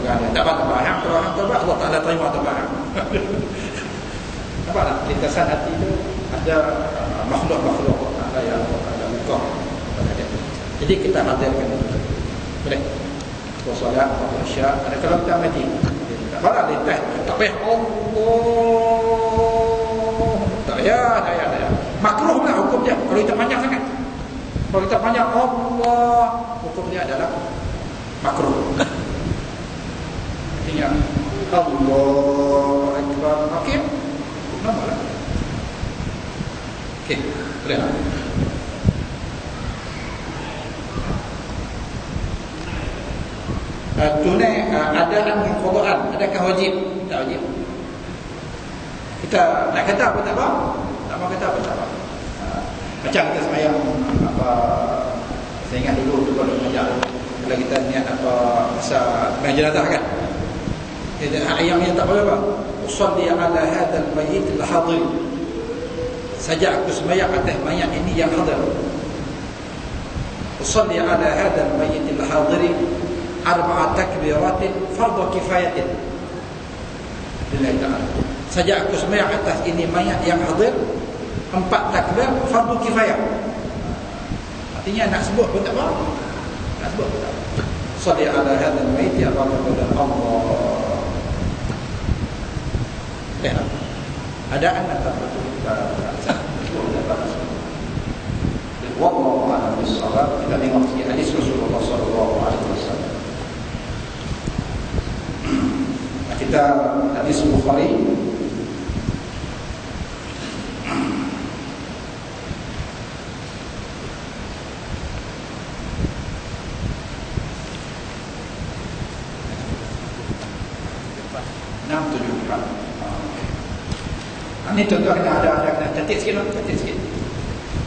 Speaker 2: Tak apa-apa. Hang tobat, Allah Ta'ala terima tobat. Nampak tak? Lintasan hati itu ada makhluk-makhluk ada yang ada buka pada dia. Jadi kita hadirkan itu. Boleh? Solat, isyak. Ada kalau kita mati. Tak apa lintas. Tak payah Allah. Tak payah. Makruh pula hukum dia. Kalau kita panjang sangat. Kalau kita panjang Allah, hukum dia adalah makruh. Artinya Allahu Akbar. Okey. Nampak. Okey, boleh tak? Tunai adaan qadaan, adakah wajib? Tak wajib. Kita nak kata apa tak apa? Tak mau kata apa tak apa. Macam kita sembahyang apa, saya ingat dulu tu kalau mengajar, kalau kita niat apa masa jenazah kan, ayam yang tak boleh apa, usalli ala hadzal mayyit al-hadir, Saja aku sembahyang atas mayat ini yang hadir. Usalli ala hadha al-mayyit al-hadiri 4 takbiratin fardhu kifayatin lillahi ta'ala. Saja aku sembahyang atas ini mayat yang hadir 4 takbir fardu kifayah. Artinya nak sebut pun tak apa. Nak sebut pun tak apa. Salli ala hadha al-mayyit ya kepada Allah. Adaan atau betul kita wallahu a'lam bis-shawab. Kita tengok sikit hadis Rasulullah sallallahu alaihi wasallam. Kita hadis Bukhari ini tuan-tuan kena ada catat sikit, catat sikit.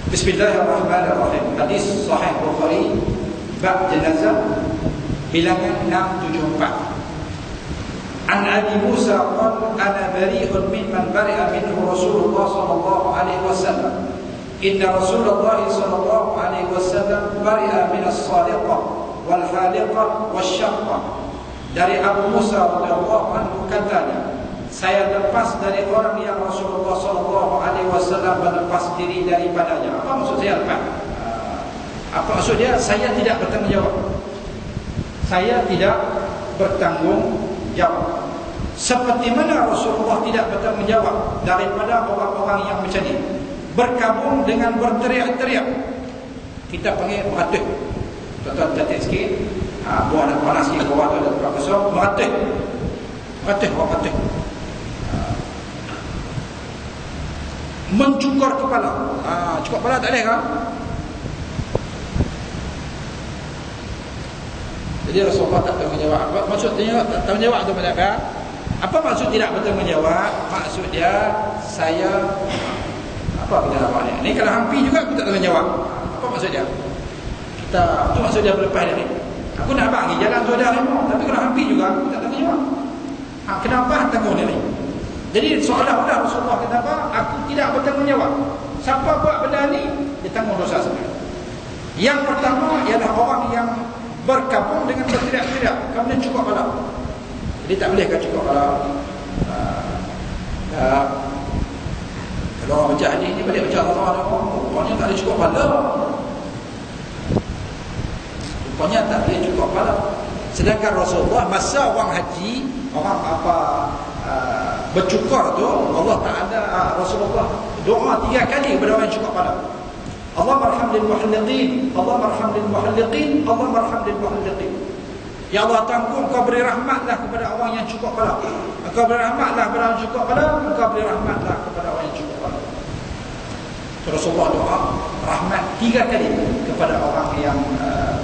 Speaker 2: Bismillahirrahmanirrahim. Hadis sahih Bukhari bab jenazah bilangan 674. An Abi Musa qala ana bari'un mimman bari'a minhu Rasulullah sallallahu alaihi wasallam. Inna Rasulullah sallallahu alaihi wasallam bari'a min as-saliqah wal haliqah wasyaqah. Dari Abu Musa radhiyallahu anhu katanya, saya lepas dari orang yang Rasulullah sallallahu alaihi wasallam melepas diri daripadanya. Apa maksud saya lepas? Apa maksud dia? Saya tidak bertanggungjawab. Saya tidak bertanggungjawab. Seperti mana Rasulullah tidak bertanggungjawab daripada orang-orang yang macam ni, berkabung dengan berteriak-teriak. Kita panggil meratih. Tuan-tuan catat sikit. Buah nak panas sikit, bawah tu ada tempat kosong. Meratih. Meratih, orang meratih. Mencukar kepala. Cukar kepala tak boleh kan? Jadi Rasulullah tak bertanggungjawab. Apa maksudnya tak bertanggungjawab tu apa? Apa maksud tidak bertanggungjawab? Maksud dia saya apa kita nak buat ni? Kalau hampi juga aku tak bertanggungjawab. Apa maksud dia? Kita tu maksud dia berlepas dari. Aku nak bagi jalan tu ada harimau, tapi kalau hampi juga aku tak bertanggungjawab. Kenapa tanggung dia ni? Jadi seolah-olah Rasulullah kata apa? Aku tidak bertanggungjawab. Siapa buat benda ni, dia tanggung dosa sendiri. Yang pertama ialah orang yang berkabung dengan berteriak-teriak, kemudian cukup kepala. Jadi tak boleh kan cukup kepala. Kalau orang baca hadis ni, balik baca Allah, rupanya tak boleh cukup kepala. Rupanya tak boleh cukup kepala. Sedangkan Rasulullah masa orang haji, orang bercukar tu, Allah Ta'ala Rasulullah doa 3 kali kepada orang yang cukup kepala. Allah marham lil muhalliqin, Allah marham lil muhalliqin, Allah marham lil muhalliqin. Ya Allah, tanggung kau beri rahmatlah kepada orang yang cukup kepala. Engkau beri rahmatlah kepada orang yang cukup kepala, engkau beri rahmatlah kepada orang yang cukup kepala. Rasulullah doa rahmat 3 kali kepada orang yang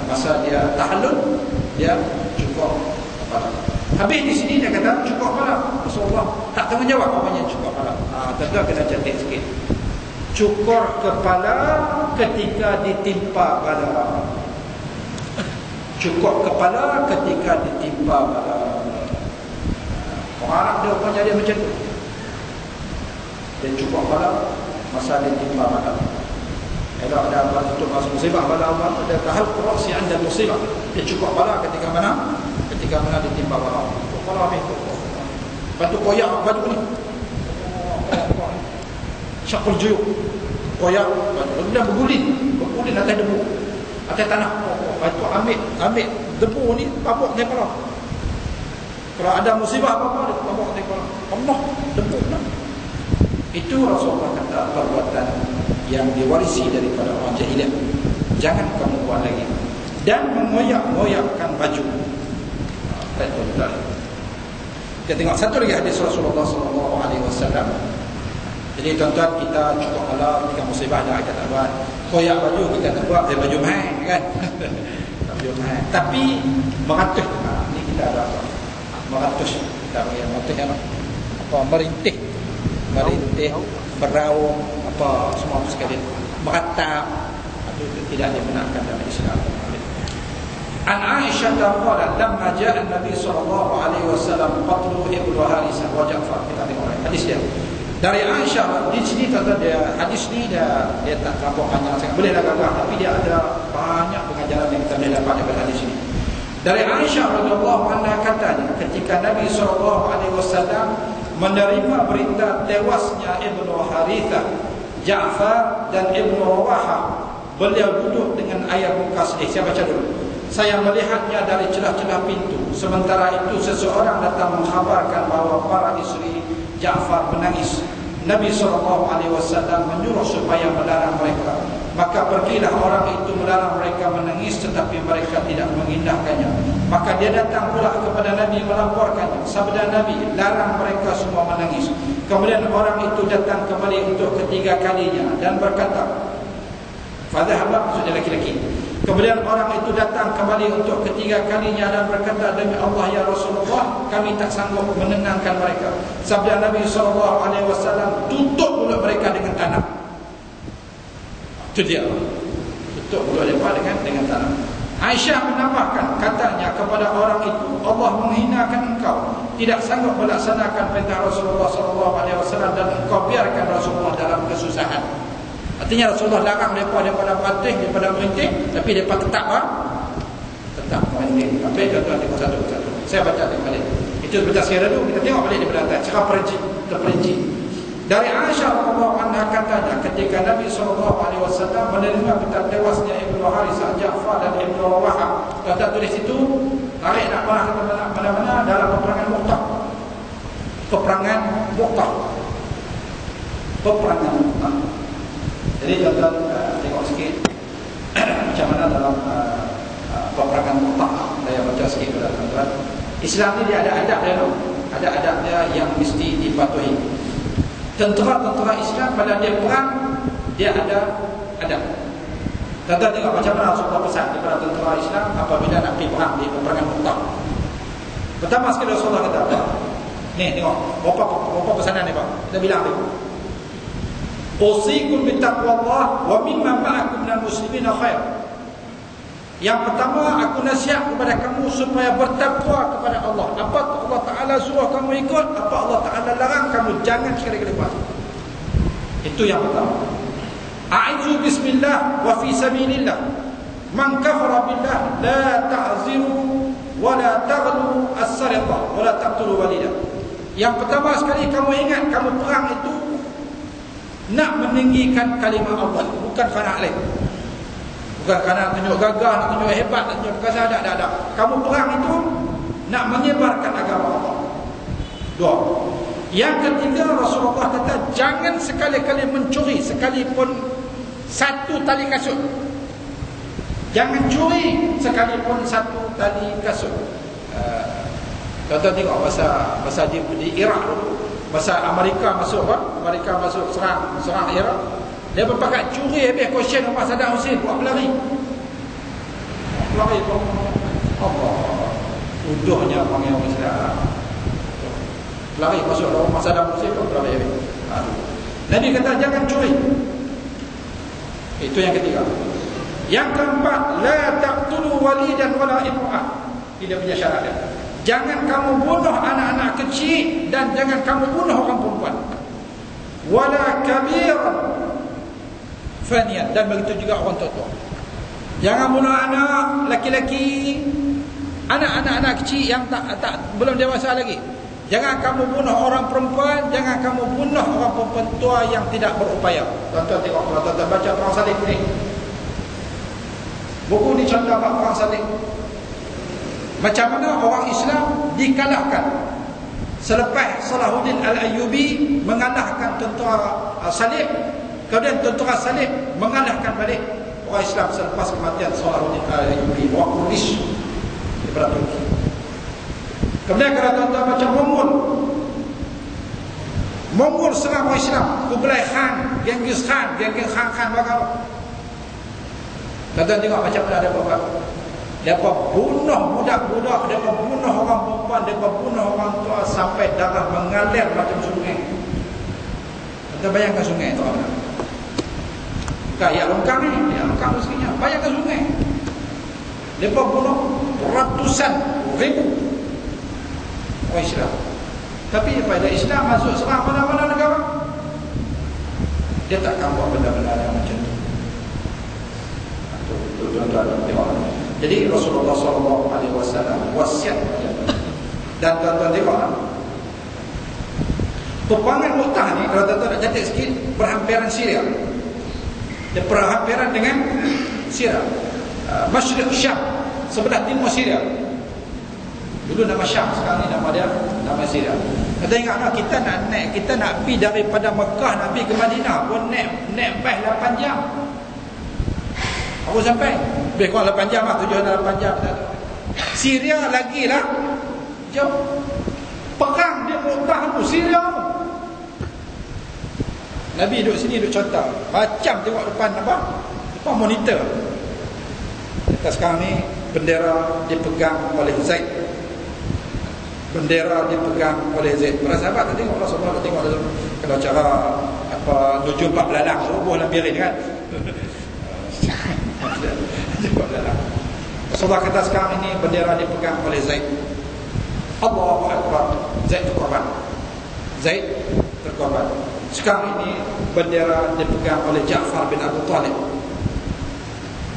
Speaker 2: masa dia tahallul, dia cukup kepala. Habis di sini dia kata cukup kepala. Rasulullah tak tanggungjawab orang yang cukup kepala. Tentu kena catat sikit. Cukur kepala ketika ditimpa bala. Cukur kepala ketika ditimpa bala. Orang Arab dia punya dia macam tu. Dia cukur kepala masa ditimpa bala. Kalau ada apa untuk masuk musibah bala Allah, ada tahal kursi anda musibah. Dia cukur kepala ketika mana? Ketika mana ditimpa bala. Kepala habis tu. Batu koyak batu ni. Syakul juyuk. Koyak batu. Dia bergulin atas debu, atas tanah. Batu ambil debu ni babak dia kepala. Kalau ada musibah apa-apa dia babak dia kepala. Allah debu nak. Itu Rasulullah kata perbuatan yang diwarisi daripada orang jahiliah. Jangan kamu buat lagi. Dan mengoyak-ngoyakkan baju. Betul-betul. Kita tengok satu lagi hadis Rasulullah SAW. Jadi tuan-tuan, kita cukup kepala ketika musibah dah kita tak buat. Koyak baju kita tak buat, baju mahal kan. Baju mahal. Tapi meratus. Ni kita ada apa? Meratus. Kita yang meratus yang apa? Merintih, beraung, apa semua sekalian. Meratap. Itu tidak dibenarkan dalam Islam. An Aisyah qalat lamma jaa an-nabi sallallahu alaihi wasallam qatlu ibnu Harisah wa Ja'far. Kita tengok hadis dia. Dari Aisyah, di sini kata dia, hadis ni dia tak terlampau panjang sangat, bolehlah gagah, tapi dia ada banyak pengajaran yang kita boleh dapat daripada hadis ini. Dari Aisyah radhiyallahu anha katanya, ketika Nabi SAW menerima berita tewasnya Ibnu Harithah, Ja'far dan Ibnu Rawahah, beliau duduk dengan air muka sedih. Saya baca dulu. Saya melihatnya dari celah-celah pintu. Sementara itu seseorang datang mengkhabarkan bahawa para isteri Ja'far menangis. Nabi SAW menyuruh supaya melarang mereka. Maka pergilah orang itu melarang mereka menangis, tetapi mereka tidak mengindahkannya. Maka dia datang pula kepada Nabi melaporkannya. Sabda Nabi, larang mereka semua menangis. Kemudian orang itu datang kembali untuk ketiga kalinya dan berkata, fadhahaba, maksudnya laki-laki. Kemudian orang itu datang kembali untuk ketiga kalinya dan berkata, demi Allah ya Rasulullah, kami tak sanggup menenangkan mereka. Sabda Nabi SAW, tutup mulut mereka dengan tanah. Itu dia, tutup mulut mereka dengan tanah. Aisyah menambahkan, katanya kepada orang itu, Allah menghinakan engkau, tidak sanggup melaksanakan perintah Rasulullah SAW dan engkau biarkan Rasulullah dalam kesusahan. Artinya Rasulullah larang mereka daripada berhenti, daripada berhenti, tapi mereka tetap berhenti. Ambil contoh tengok satu-satu. Saya baca tengok balik. Itu sebentar sekali dulu, kita tengok balik daripada atas, cara terperinci. Dari Aisyah radhiyallahu anha katanya, ketika Nabi SAW menerima berita tewasnya Ibnu Harithah, Ja'far dan Ibnu Rawahah, kata tulis itu, tarik nak mana-mana dalam peperangan Mu'tah. Peperangan Mu'tah. Jadi tuan-tuan tengok sikit macam mana dalam peperangan Mu'tah. Saya baca sikit kepada tuan-tuan. Islam ni dia ada adab dia, ada adab dia yang mesti dipatuhi. Tentera-tentera Islam pada dia perang, dia ada adab. Tuan-tuan tengok macam mana Rasulullah pesan kepada tentera Islam apabila nak pergi perang di peperangan Mu'tah. Pertama sekali Rasulullah kata apa? Ni tengok berapa pesanan ni Pak. Kita bilang ni. Usikum bittaqwallah wa mimma ma'akum minal muslimina khair. Yang pertama, aku nasihat kepada kamu supaya bertakwa kepada Allah. Apa Allah Ta'ala suruh kamu ikut, apa Allah Ta'ala larang kamu jangan sekali-kali buat. Itu yang pertama. A'idzu bismillah wa fi sabilillah. Man kafara billah la ta'ziru wa la taghlu as-sariqah wa la taqtulu walida. Yang pertama sekali kamu ingat, kamu perang itu nak meninggikan kalimah Allah, bukan kerana lain. Bukan kerana tunjuk gagah, nak tunjuk hebat, nak tunjuk perkasa, tak. Kamu perang itu nak menyebarkan agama Allah. Dua. Yang ketiga, Rasulullah kata jangan sekali-kali mencuri sekalipun satu tali kasut. Jangan curi sekalipun satu tali kasut. Contoh tengok masa di Iraq dulu. Masa Amerika masuk serang Iraq, dia berpakat curi habis question rumah Saddam Hussein, buat pelari Allah uduhnya panggil orang Islam, pelari masuk rumah Saddam Hussein, buat pelari habis. Nabi kata jangan curi. Itu yang ketiga. Yang keempat, la taqtulu walidan wala imra'ah. Tidak punya syarat dia. Jangan kamu bunuh anak-anak kecil dan jangan kamu bunuh orang perempuan. Wala kabiran faniyan, dan begitu juga orang tua. Jangan bunuh anak laki-laki, anak-anak kecil yang tak belum dewasa lagi. Jangan kamu bunuh orang perempuan, jangan kamu bunuh orang perempuan tua yang tidak berupaya. Tuan-tuan tengok, kalau tuan-tuan baca perang salib ni. Buku ni contoh perang salib. Macam mana orang Islam dikalahkan selepas Salahuddin Al-Ayyubi mengalahkan tentera Salib, kemudian tentera Salib mengalahkan balik orang Islam selepas kematian Salahuddin Al-Ayyubi, orang Quraisy daripada Turki. Kemudian kalau tuan-tuan baca Mongol serang orang Islam, Kublai Khan, Genghis Khan bagaimana. Tuan-tuan tengok macam mana ada buat. Mereka bunuh budak-budak, mereka bunuh orang perempuan, mereka bunuh orang tua sampai darah mengalir macam sungai. Kita bayangkan sungai itu apa? Bukan ayat longkang ni, ayat longkang rezekinya. Bayangkan sungai. Mereka bunuh ratusan ribu orang Islam. Tapi pada Islam masuk serang mana-mana negara, Dia tak akan buat benda-benda yang macam tu. Tuan-tuan tengok. Jadi Rasulullah SAW wasiat dan tuan-tuan tengok, peperangan Mu'tah ni kalau tuan-tuan nak catat sikit, berhampiran Syria. Dia berhampiran dengan Syria, Masyriq Syam, sebelah timur Syria. Dulu nama Syam, sekarang ni nama dia nama Syria. Kita ingat kita nak naik, kita nak pergi daripada Mekah nak pergi ke Madinah pun naik bas 8 jam. Apa sampai? Lebih kurang 8 jam lah, 7-8 jam. Syria lagi lah jauh. Perang dia Mu'tah tu Syria. Nabi duduk sini duduk contoh, macam tengok depan apa? Depan monitor. Kita sekarang ni bendera dipegang oleh Zaid. Bendera dipegang oleh Zaid. Para sahabat tak tengok Rasulullah, tak tengok kalau cara apa nujum 4 belalang roboh lampirin kan. Rasulullah kata sekarang ini bendera dipegang oleh Zaid. Allahu Akbar. Zaid terkorban. Zaid terkorban. Sekarang ini bendera dipegang oleh Ja'far bin Abu Talib.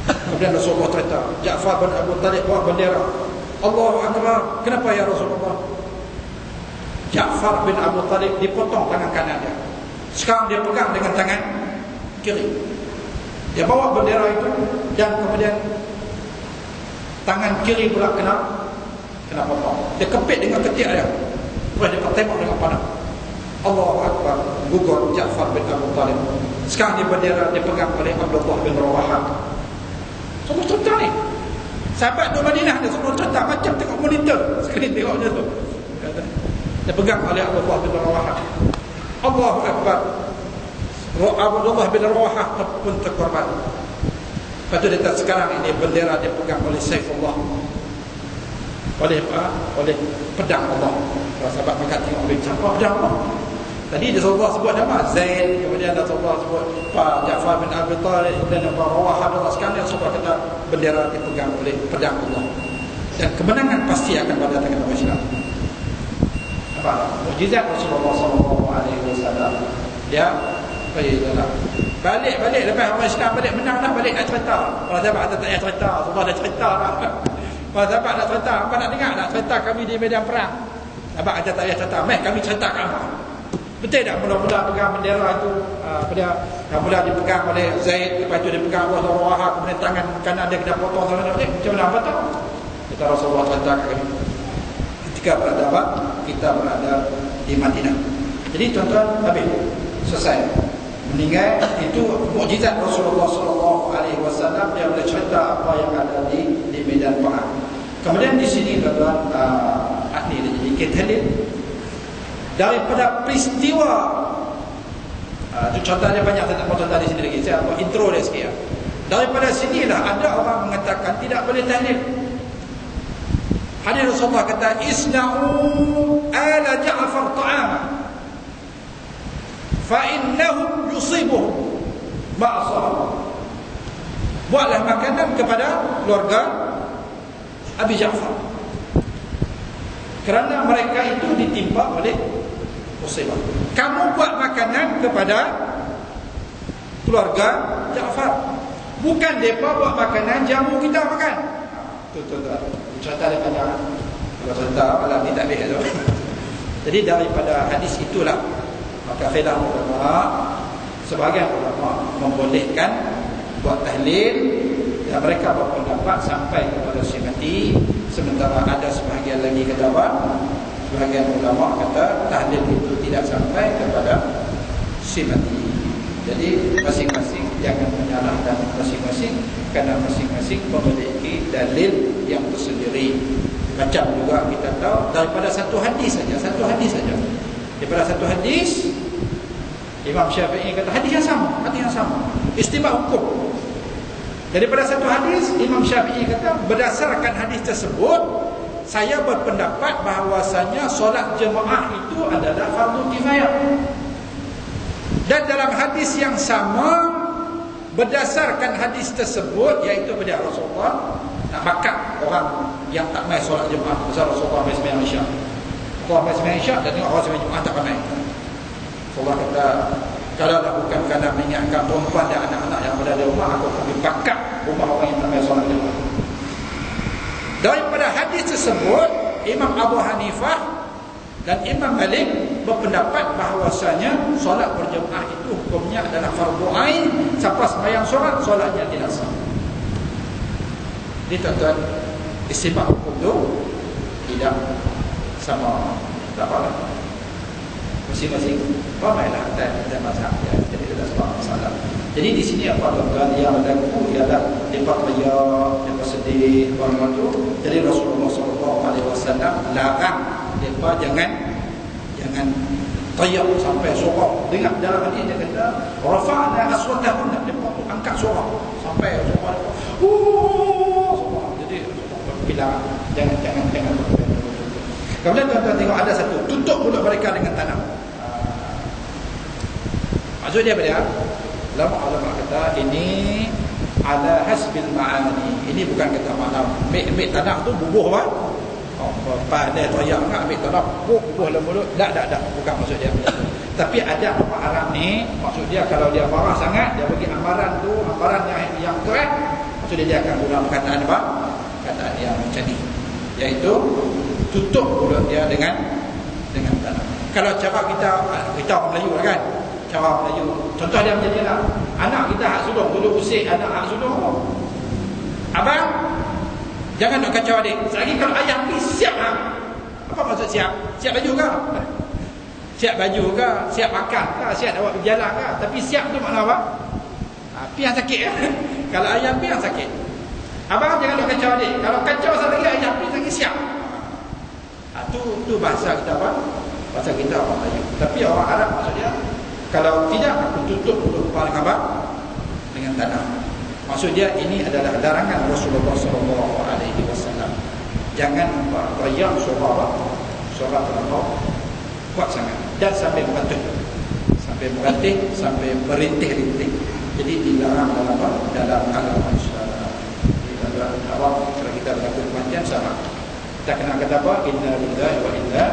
Speaker 2: Kemudian Rasulullah cerita, Ja'far bin Abu Talib bawa bendera. Allahu Akbar. Kenapa ya Rasulullah? Ja'far bin Abu Talib dipotong tangan kanan dia. Sekarang dia pegang dengan tangan kiri. Dia bawa bendera itu dan kemudian tangan kiri pula kena potong. Dia kepit dengan ketiak dia. Terus dia tembak dengan panah. Allahu Akbar. Gugur Ja'far bin Abu Talib. Sekarang dia bendera dipegang oleh Abdullah bin Rawahah. Semua cerita ni. Sahabat di Madinah dia semua cerita macam tengok monitor. Sekali tengoknya tu. Dia pegang oleh Abdullah bin Rawahah. Allahu Akbar. Abdullah bin Rawahah pun terkorban. Lepas tu dia tak, sekarang ini bendera dipegang oleh Saifullah, oleh pedang Allah. Kalau sahabat makan tengok oleh siapa pedang Allah. Tadi Rasulullah sebut nama Zaid, kemudian Rasulullah sebut Pak Ja'far bin Abi Talib dan Rawahah. Sekarang Rasulullah kata bendera dipegang oleh pedang Allah. Dan kemenangan pasti akan pada tangan orang Islam. Apa? Mukjizat Rasulullah SAW. Dia balik lepas orang Islam balik menang dah, balik nak cerita. Kalau sahabat tak payah cerita, Rasulullah dah cerita dah. Kalau sahabat nak cerita, apa nak dengar? Nak cerita kami di medan perang. Sahabat kata tak payah cerita, meh kami ceritakan apa. Betul tak mula-mula pegang bendera itu, yang mula dipegang oleh Zaid, lepas itu dipegang oleh Rawahah, kemudian tangan kanan dia kena potong tangan dia. Macam mana apa tahu? Kita Rasulullah ceritakan kami ketika kita berada di Madinah. Jadi tuan-tuan, habis selesai meninggal. Itu mukjizat Rasulullah SAW. Dia boleh cerita apa yang ada di medan perang. Kemudian di sini tuan-tuan, ini dia jadi ketelin daripada peristiwa. Itu contohnya banyak, saya tak mau contoh di sini lagi. Saya buat intro dia sikit. Daripada sinilah ada orang mengatakan tidak boleh tahlil. Hadis Rasulullah kata, isna'u ala Ja'far ta'ama fa'innahum yusibuhum ma'asahum. Buatlah makanan kepada keluarga Abi Ja'far, kerana mereka itu ditimpa oleh musibah. Kamu buat makanan kepada keluarga Ja'far, bukan mereka buat makanan jamu kita makan. Tuan-tuan, cerita dia panjang. Kalau cerita malam ni tak boleh tu. Jadi daripada hadis itulah maka khilaf ulama, sebahagian ulama membolehkan buat tahlil, dan mereka berpendapat sampai kepada si mati. Sementara ada sebahagian lagi kata apa? Sebahagian ulama kata tahlil itu tidak sampai kepada si mati. Jadi masing-masing jangan menyalahkan masing-masing, kerana masing-masing memiliki dalil yang tersendiri. Macam juga kita tahu daripada satu hadis saja. Daripada satu hadis, Imam Syafi'i kata hadis yang sama, istimewa hukum. Daripada satu hadis, Imam Syafi'i kata berdasarkan hadis tersebut, saya berpendapat bahawasanya solat jemaah itu adalah fardu kifayah. Dan dalam hadis yang sama, berdasarkan hadis tersebut, iaitu pada Rasulullah nak bakat orang yang tak main solat jemaah. Pasal Rasulullah main sembahyang Isyak, Allah main sembahyang Isyak, dan tengok orang sembahyang jemaah tak pandai. Rasulullah kata, Kalau dah bukan kerana mengingatkan perempuan dan anak-anak yang berada di rumah, aku pergi bakar rumah orang yang tak mahu solat jemaah. Daripada hadis tersebut, Imam Abu Hanifah dan Imam Malik berpendapat bahawasanya solat berjemaah itu hukumnya adalah fardu ain. Siapa sembahyang solatnya tidak sah. Jadi tuan-tuan, istimewa hukum itu tidak sama. Tak apa. Masing-masing ramailah dan mazhab ya. Jadi tidak sebab masalah. Jadi di sini apa tuan-tuan yang berlaku ialah depa teriak, depa sedih, orang itu. Jadi Rasulullah SAW larang depa jangan teriak sampai sorak. Dengar dalam hadis dia kata rafa'na aswatahunna, depa angkat suara sampai suara depa. Jadi bila jangan. Kemudian tuan-tuan tengok ada satu, tutup mulut mereka dengan tanah. Maksud dia apa dia? Ulama kata ini ala hasbil ma'ani. Ini bukan kata makna ambil tanah tu bubuh apa? Pandai teriak nak ambil tanah bubuh dalam mulut. Tak, bukan maksud dia. Tapi ada orang Arab ni, maksud dia kalau dia marah sangat, dia bagi amaran tu, amaran yang keras, maksud dia akan guna perkataan apa? Perkataan yang macam ni, iaitu tutup mulut dia dengan tanah. Kalau cara kita orang Melayu lah kan, cara Melayu, contoh dia macam ni lah, anak kita hak sulung, dulu usik anak hak sulung, abang jangan nak kacau adik. Selagi kalau ayah pergi siap lah. Apa maksud siap? Siap baju ke? Siap baju ke? Siap makan ke? Siap awak berjalan ke? Tapi siap tu makna apa? Pergi yang sakit ya? Kalau ayah pergi yang sakit, abang jangan nak kacau adik. Kalau kacau sekali lagi ayah pergi lagi siap. Tu bahasa kita apa? Bahasa kita orang Melayu. Tapi orang Arab maksudnya, kalau tidak aku tutup mulut kepala dengan apa? Dengan tanah. Maksud dia ini adalah larangan Rasulullah SAW. Jangan teriak suara terlampau kuat sangat dan sampai merantih, sampai merintih-rintih. Jadi dilarang dalam agama Islam. Dalam awam kalau kita berlaku kematian sama. Kita kena kata apa? Inna lillahi wa inna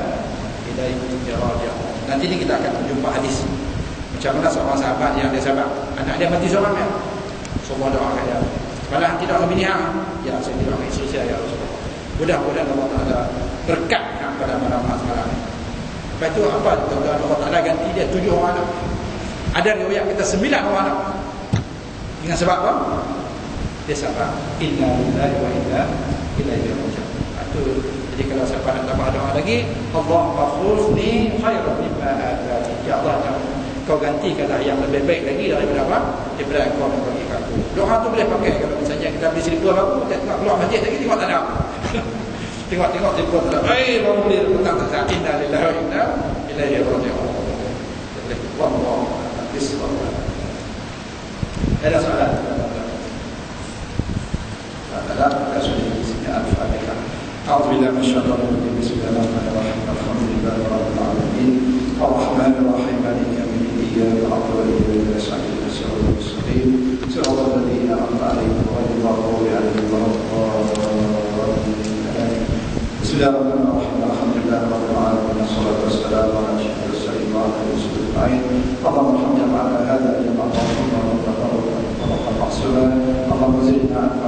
Speaker 2: ilaihi raji'un. Nanti ni kita akan jumpa hadis. Macam mana seorang sahabat yang dia sahabat, anak dia mati seorang ya. Semua doakan dia. Malah tidak orang bini hang. Ya, saya tidak orang isteri saya ya Rasulullah. Mudah-mudahan Allah Ta'ala berkat pada malam semalam. Lepas itu apa? Tuan-tuan, Allah Ta'ala ganti dia 7 orang anak. Ada riwayat kita 9 orang anak. Dengan sebab apa? Dia sabar. Inna lillahi wa inna ilaihi raji'un. Jadi kalau siapa nak tambah doa lagi, Allahumma khulfni khairan mimma atani. Ya Allah, kau gantikanlah yang lebih baik lagi daripada apa? Daripada kau bagi aku. Doa tu boleh pakai kalau misalnya kita beli selipar baru, kita tengok keluar masjid lagi tengok tak ada. Tengok selipar tak ada. Baru boleh petang tak sakit. Inna lillahi wa inna ilaihi raji'un. Wallahu a'lam. Ada soalan? Ada. Kita sudah di sini Al-Fatihah. أعوذ بالله من الشيطان الرجيم بسم الله الرحمن الرحيم الحمد لله رب العالمين الرحمن الرحيم مالك يوم الدين إياك نعبد وإياك نستعين الصراط المستقيم صراط الذين أنعمت عليهم غير المغضوب عليهم ولا الضالين بسم الله الرحمن الرحيم الحمد لله رب العالمين والصلاة والسلام على أشرف المرسلين وعلى آله وصحبه أجمعين اللهم ارحمنا على هذا اليوم اللهم ربنا وتقبل محسوبا اللهم زدنا عنك